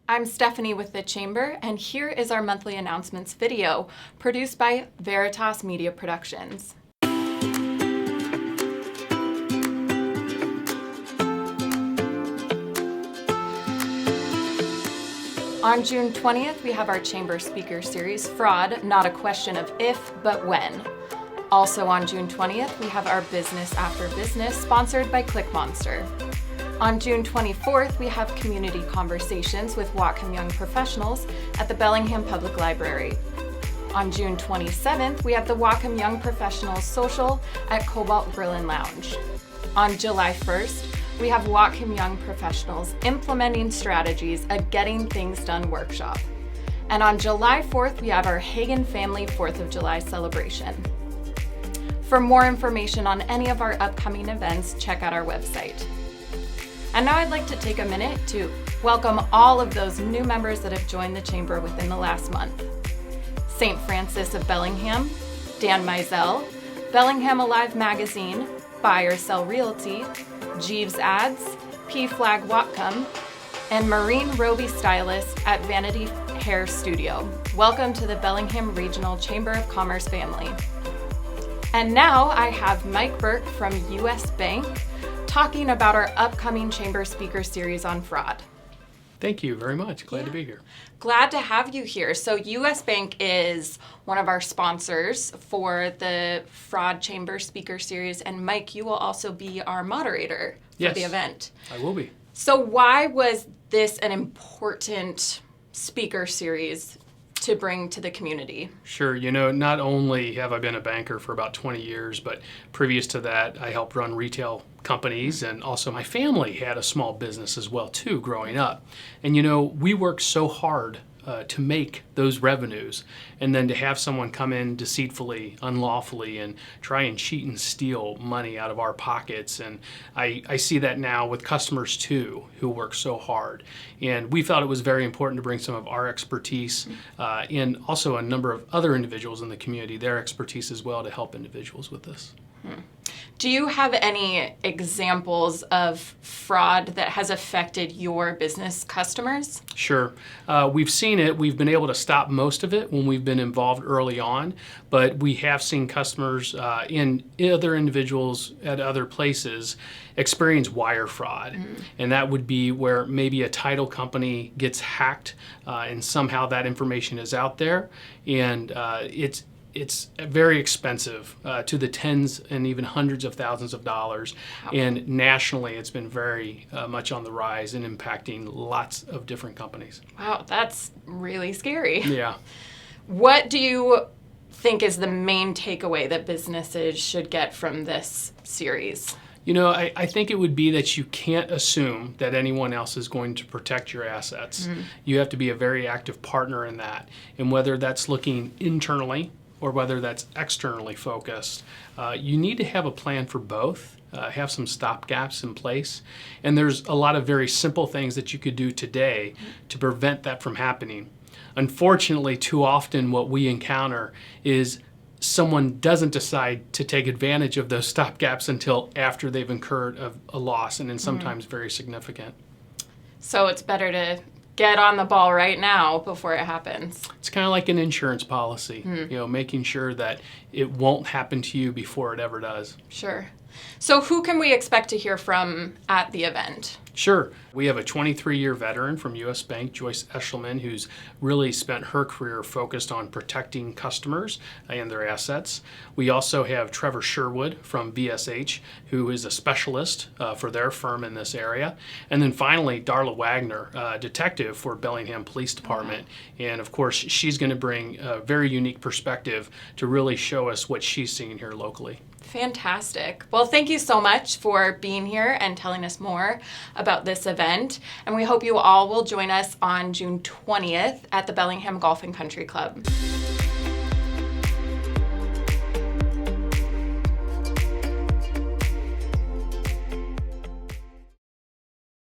I'm Stephanie with the Chamber, and here is our monthly announcements video, produced by Veritas Media Productions. On June 20th, we have our Chamber Speaker Series, Fraud, Not a Question of If, but When. Also on June 20th, we have our Business After Business, sponsored by ClickMonster. On June 24th, we have community conversations with Whatcom Young professionals at the Bellingham Public Library. On June 27th, we have the Whatcom Young Professionals Social at Cobalt Grill and Lounge. On July 1st, we have Whatcom Young Professionals Implementing Strategies, a Getting Things Done workshop. And on July 4th, we have our Hagen Family 4th of July celebration. For more information on any of our upcoming events, check out our website. And now I'd like to take a minute to welcome all of those new members that have joined the Chamber within the last month. St. Francis of Bellingham, Dan Mizell, Bellingham Alive Magazine, Buy or Sell Realty, Jeeves Ads, P Flag Whatcom, and Maureen Roby Stylist at Vanity Hair Studio. Welcome to the Bellingham Regional Chamber of Commerce family. And now I have Mike Burke from US Bank talking about our upcoming Chamber Speaker Series on fraud. Thank you very much. Glad to be here. Glad to have you here. So US Bank is one of our sponsors for the Fraud Chamber Speaker Series, and Mike, you will also be our moderator for the event. I will be. So why was this an important speaker series to bring to the community? Sure. You know, not only have I been a banker for about 20 years, but previous to that, I helped run retail companies, and also my family had a small business as well too growing up. And you know, we worked so hard to make those revenues, and then to have someone come in deceitfully, unlawfully, and try and cheat and steal money out of our pockets. And I see that now with customers too, who work so hard. And we felt it was very important to bring some of our expertise and also a number of other individuals in the community, their expertise as well, to help individuals with this. Do you have any examples of fraud that has affected your business customers? Sure. We've seen it. We've been able to stop most of it when we've been involved early on, but we have seen customers and other individuals at other places experience wire fraud. And that would be where maybe a title company gets hacked and somehow that information is out there, and it's very expensive, to the tens and even hundreds of thousands of dollars. Wow. And nationally, it's been very much on the rise and impacting lots of different companies. Wow, that's really scary. Yeah. What do you think is the main takeaway that businesses should get from this series? You know, I think it would be that you can't assume that anyone else is going to protect your assets. You have to be a very active partner in that. And whether that's looking internally or whether that's externally focused, you need to have a plan for both, have some stopgaps in place. And there's a lot of very simple things that you could do today to prevent that from happening. Unfortunately, too often what we encounter is someone doesn't decide to take advantage of those stopgaps until after they've incurred a loss, and then sometimes very significant. So it's better to get on the ball right now before it happens. It's kind of like an insurance policy, you know, making sure that it won't happen to you before it ever does. Sure. So who can we expect to hear from at the event? Sure. We have a 23-year veteran from US Bank, Joyce Eshelman, who's really spent her career focused on protecting customers and their assets. We also have Trevor Sherwood from VSH, who is a specialist for their firm in this area. And then finally, Darla Wagner, detective for Bellingham Police Department. And of course, she's going to bring a very unique perspective to really show us what she's seeing here locally. Fantastic. Well, thank you so much for being here and telling us more about this event. And we hope you all will join us on June 20th at the Bellingham Golf and Country Club.